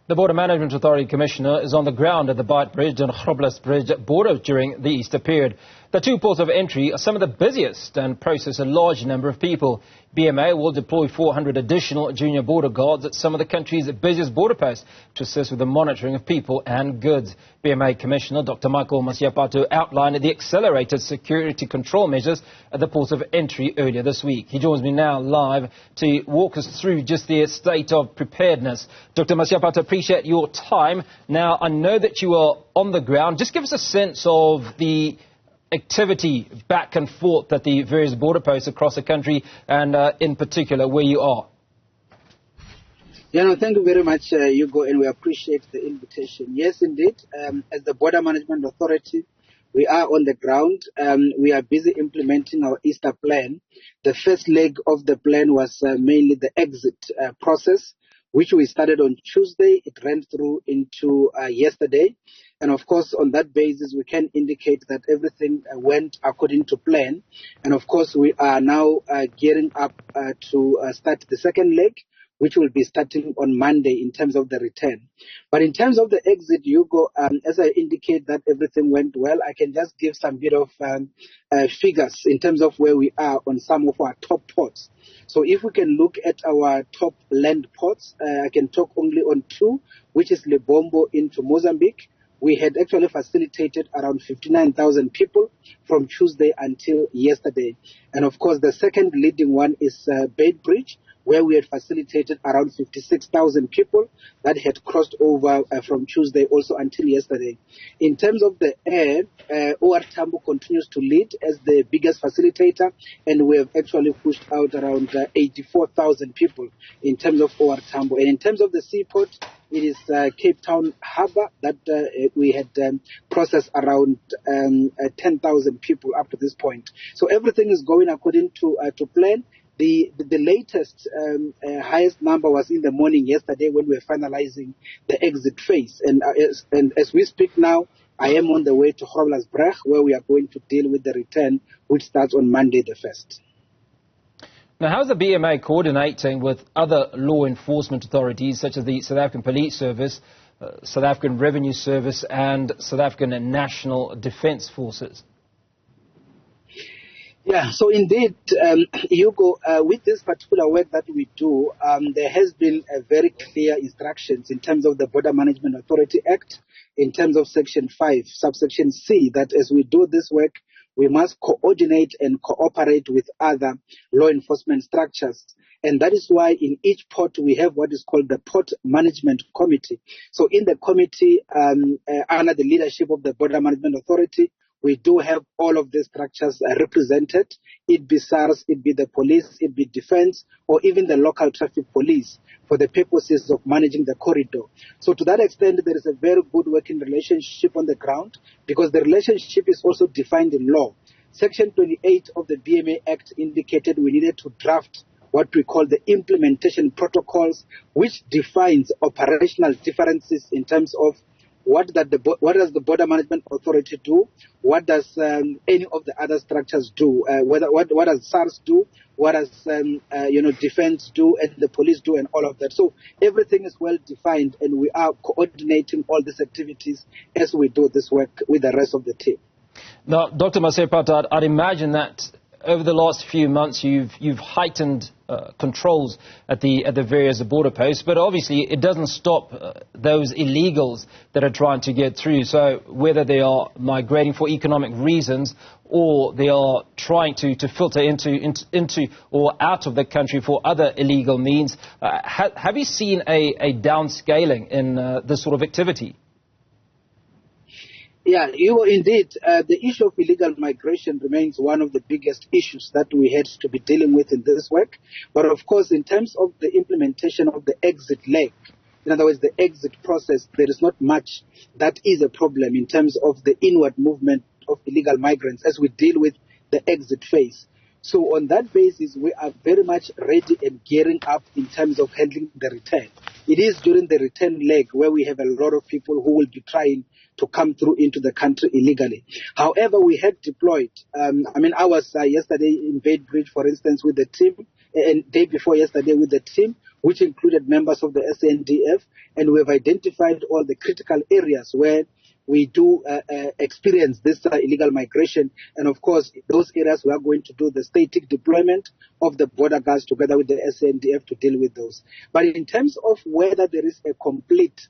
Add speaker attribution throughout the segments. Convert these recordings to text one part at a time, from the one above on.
Speaker 1: The Border Management Authority Commissioner is on the ground at the Beitbridge and Grobler Bridge border during the Easter period. The two ports of entry are some of the busiest and process a large number of people. BMA will deploy 400 additional junior border guards at some of the country's busiest border posts to assist with the monitoring of people and goods. BMA Commissioner Dr. Michael Masiapato outlined the accelerated security control measures at the ports of entry earlier this week. He joins me now live to walk us through just the state of preparedness. Dr. Masiapato, appreciate your time. Now, I know that you are on the ground. Just give us a sense of the activity back and forth at the various border posts across the country and in particular where you are.
Speaker 2: Thank you very much, Hugo, and we appreciate the invitation. Yes, indeed, as the Border Management Authority, we are on the ground. We are busy implementing our Easter plan. The first leg of the plan was mainly the exit process, which we started on Tuesday. It ran through into yesterday. And of course, on that basis, we can indicate that everything went according to plan. And of course, we are now gearing up to start the second leg, which will be starting on Monday in terms of the return. But in terms of the exit, Hugo, as I indicate that everything went well, I can just give some bit of figures in terms of where we are on some of our top ports. So if we can look at our top land ports, I can talk only on two, which is Lebombo into Mozambique. We had actually facilitated around 59,000 people from Tuesday until yesterday. And of course, the second leading one is Beitbridge, where we had facilitated around 56,000 people that had crossed over from Tuesday also until yesterday. In terms of the air, OR Tambo continues to lead as the biggest facilitator, and we have actually pushed out around 84,000 people in terms of OR Tambo. And in terms of the seaport, it is Cape Town Harbour that we had processed around 10,000 people up to this point. So everything is going according to plan. The latest highest number was in the morning yesterday when we were finalizing the exit phase. And as we speak now, I am on the way to Grobler Bridge, where we are going to deal with the return, which starts on Monday the 1st.
Speaker 1: Now, how's the BMA coordinating with other law enforcement authorities, such as the South African Police Service, South African Revenue Service, and South African National Defence Forces?
Speaker 2: Yeah, so indeed, Hugo, with this particular work that we do, there has been a very clear instructions in terms of the Border Management Authority Act, in terms of Section 5, subsection C, that as we do this work, we must coordinate and cooperate with other law enforcement structures. And that is why in each port we have what is called the Port Management Committee. So in the committee, under the leadership of the Border Management Authority, we do have all of these structures represented, it be SARS, it be the police, it be defense, or even the local traffic police for the purposes of managing the corridor. So to that extent, there is a very good working relationship on the ground because the relationship is also defined in law. Section 28 of the BMA Act indicated we needed to draft what we call the implementation protocols, which defines operational differences in terms of what does the Border Management Authority do? What does any of the other structures do? What does SARS do? What does defense do and the police do and all of that? So everything is well defined, and we are coordinating all these activities as we do this work with the rest of the team.
Speaker 1: Now, Dr. Masiapato, I'd imagine that over the last few months you've heightened controls at the various border posts, but obviously it doesn't stop those illegals that are trying to get through. So whether they are migrating for economic reasons or they are trying to filter into or out of the country for other illegal means, have you seen a downscaling in this sort of activity?
Speaker 2: Yeah, indeed. The issue of illegal migration remains one of the biggest issues that we had to be dealing with in this work. But of course, in terms of the implementation of the exit leg, in other words, the exit process, there is not much that is a problem in terms of the inward movement of illegal migrants as we deal with the exit phase. So on that basis, we are very much ready and gearing up in terms of handling the return. It is during the return leg where we have a lot of people who will be trying to come through into the country illegally. However, we had deployed, I was yesterday in Beitbridge, for instance, with the team, and day before yesterday with the team. which included members of the SANDF, and we have identified all the critical areas where we do experience this illegal migration. And of course, those areas we are going to do the static deployment of the border guards together with the SANDF to deal with those. But in terms of whether there is a complete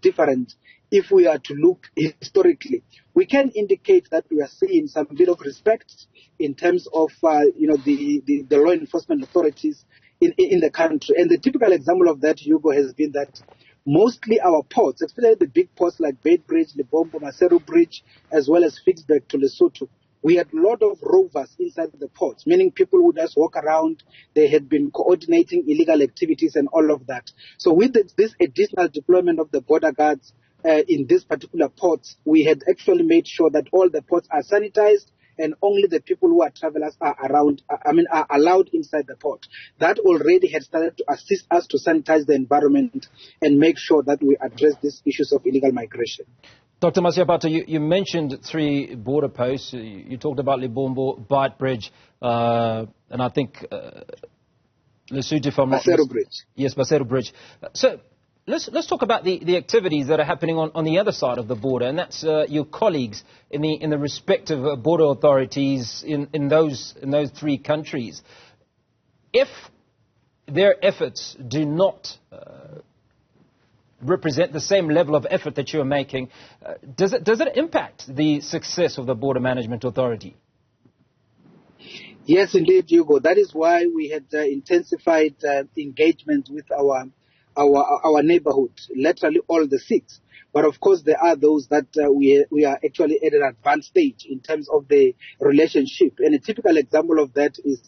Speaker 2: difference, if we are to look historically, we can indicate that we are seeing some bit of respect in terms of the law enforcement authorities in the country. And the typical example of that, Hugo, has been that mostly our ports, especially the big ports like Beitbridge, Lebombo, Maseru Bridge, as well as Fitzburg to Lesotho, we had a lot of rovers inside the ports, meaning people who just walk around. They had been coordinating illegal activities and all of that. So with this additional deployment of the border guards in these particular ports, we had actually made sure that all the ports are sanitized and only the people who are travelers are allowed inside the port. That already had started to assist us to sanitize the environment and make sure that we address these issues of illegal migration.
Speaker 1: Dr. Masiapato, you mentioned 3 border posts. You talked about Lebombo, Beitbridge, and I think Lesotho, if I'm not
Speaker 2: Maseru Bridge.
Speaker 1: Yes, Maseru Bridge. So let's talk about the activities that are happening on the other side of the border, and that's your colleagues in the respective border authorities in those 3 countries. If their efforts do not represent the same level of effort that you're making, does it impact the success of the Border Management Authority?
Speaker 2: Yes, indeed, Hugo. That is why we had intensified engagement with our neighborhood, literally all the 6. But of course, there are those that we are actually at an advanced stage in terms of the relationship. And a typical example of that is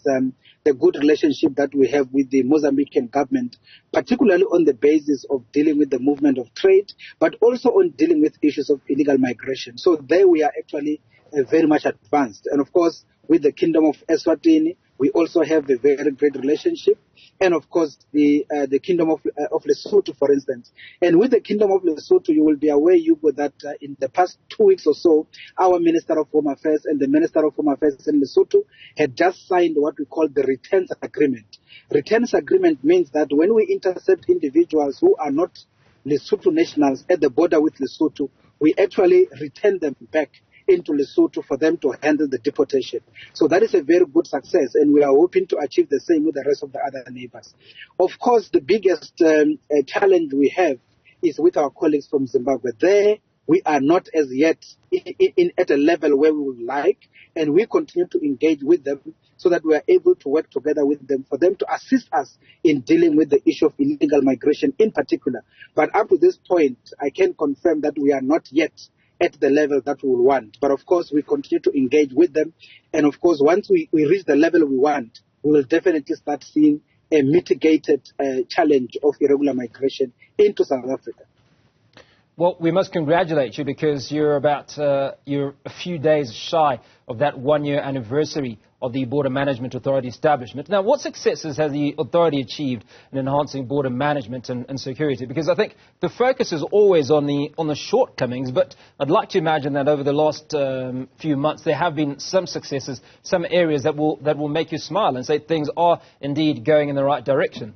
Speaker 2: the good relationship that we have with the Mozambican government, particularly on the basis of dealing with the movement of trade, but also on dealing with issues of illegal migration. So there we are actually very much advanced. And of course, with the Kingdom of Eswatini, we also have a very great relationship. And of course, the Kingdom of Lesotho, for instance. And with the Kingdom of Lesotho, you will be aware, Hugo, that in the past 2 weeks or so, our Minister of Home Affairs and the Minister of Home Affairs in Lesotho had just signed what we call the returns agreement. Returns agreement means that when we intercept individuals who are not Lesotho nationals at the border with Lesotho, we actually return them back into Lesotho for them to handle the deportation. So that is a very good success, and we are hoping to achieve the same with the rest of the other neighbors. Of course, the biggest challenge we have is with our colleagues from Zimbabwe. There, we are not as yet at a level where we would like, and we continue to engage with them so that we are able to work together with them for them to assist us in dealing with the issue of illegal migration in particular. But up to this point, I can confirm that we are not yet at the level that we will want. But of course, we continue to engage with them. And of course, once we reach the level we want, we will definitely start seeing a mitigated challenge of irregular migration into South Africa.
Speaker 1: Well, we must congratulate you because you're a few days shy of that 1-year anniversary of the Border Management Authority establishment. Now, what successes has the authority achieved in enhancing border management and security? Because I think the focus is always on the shortcomings, but I'd like to imagine that over the last few months there have been some successes, some areas that will make you smile and say things are indeed going in the right direction.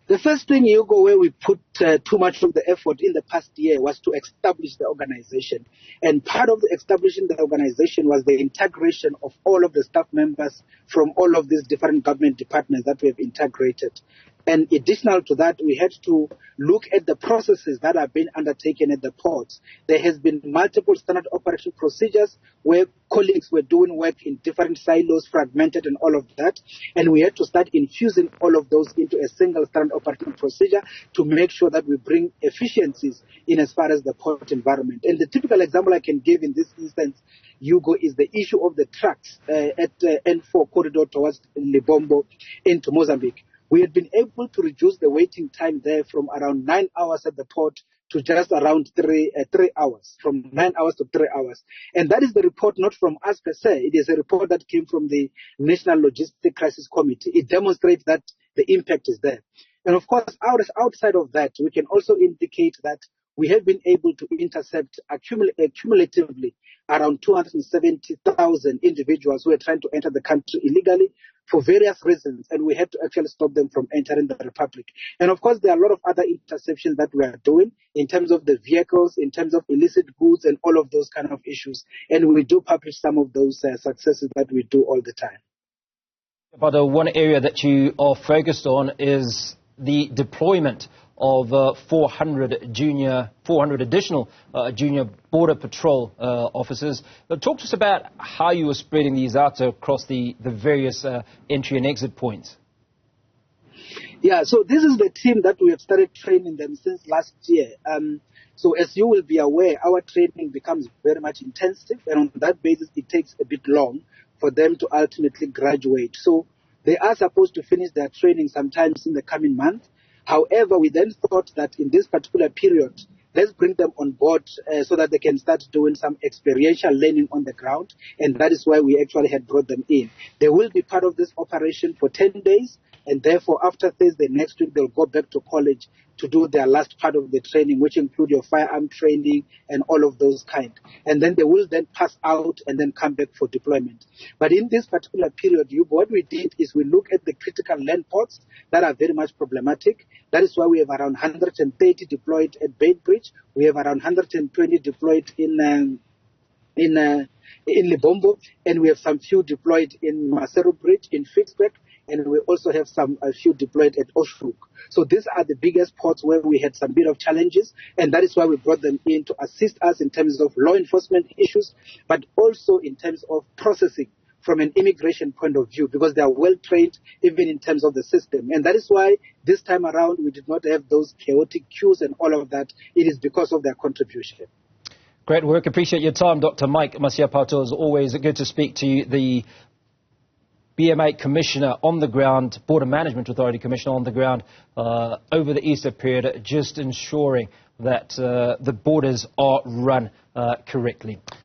Speaker 2: The first thing, Hugo, where we put too much of the effort in the past year was to establish the organization. And part of establishing the organization was the integration of all of the staff members from all of these different government departments that we have integrated. And additional to that, we had to look at the processes that are being undertaken at the ports. There has been multiple standard operation procedures where colleagues were doing work in different silos, fragmented and all of that. And we had to start infusing all of those into a single standard operating procedure to make sure that we bring efficiencies in as far as the port environment. And the typical example I can give in this instance, Hugo, is the issue of the trucks at N4 corridor towards Lebombo into Mozambique. We had been able to reduce the waiting time there from around 9 hours at the port to just around 3 hours, from 9 hours to 3 hours. And that is the report not from us per se. It is a report that came from the National Logistic Crisis Committee. It demonstrates that the impact is there. And of course, outside of that, we can also indicate that we have been able to intercept cumulatively around 270,000 individuals who are trying to enter the country illegally. for various reasons, and we had to actually stop them from entering the Republic. And of course, there are a lot of other interceptions that we are doing in terms of the vehicles, in terms of illicit goods, and all of those kind of issues. And we do publish some of those successes that we do all the time.
Speaker 1: But one area that you are focused on is the deployment of 400 additional junior border patrol officers. Talk to us about how you are spreading these out across the various entry and exit points.
Speaker 2: Yeah, so this is the team that we have started training them since last year. So as you will be aware, our training becomes very much intensive, and on that basis, it takes a bit long for them to ultimately graduate. So they are supposed to finish their training sometimes in the coming month. However, we then thought that in this particular period, let's bring them on board so that they can start doing some experiential learning on the ground, and that is why we actually had brought them in. They will be part of this operation for 10 days, and therefore after Thursday next week, they'll go back to college to do their last part of the training, which include your firearm training and all of those kind. And then they will then pass out and then come back for deployment. But in this particular period, what we did is we look at the critical land ports that are very much problematic. That is why we have around 130 deployed at Beitbridge. We have around 120 deployed in Libombo, and we have some few deployed in Maseru Bridge in Fixbeck, and we also have a few deployed at Oshhoek. So these are the biggest ports where we had some bit of challenges, and that is why we brought them in to assist us in terms of law enforcement issues, but also in terms of processing from an immigration point of view, because they are well trained even in terms of the system. And that is why this time around we did not have those chaotic queues and all of that. It is because of their contribution.
Speaker 1: Great work. Appreciate your time, Dr. Mike Masiapato. As always, good to speak to you, the BMA Commissioner on the ground, Border Management Authority Commissioner on the ground over the Easter period, just ensuring that the borders are run correctly.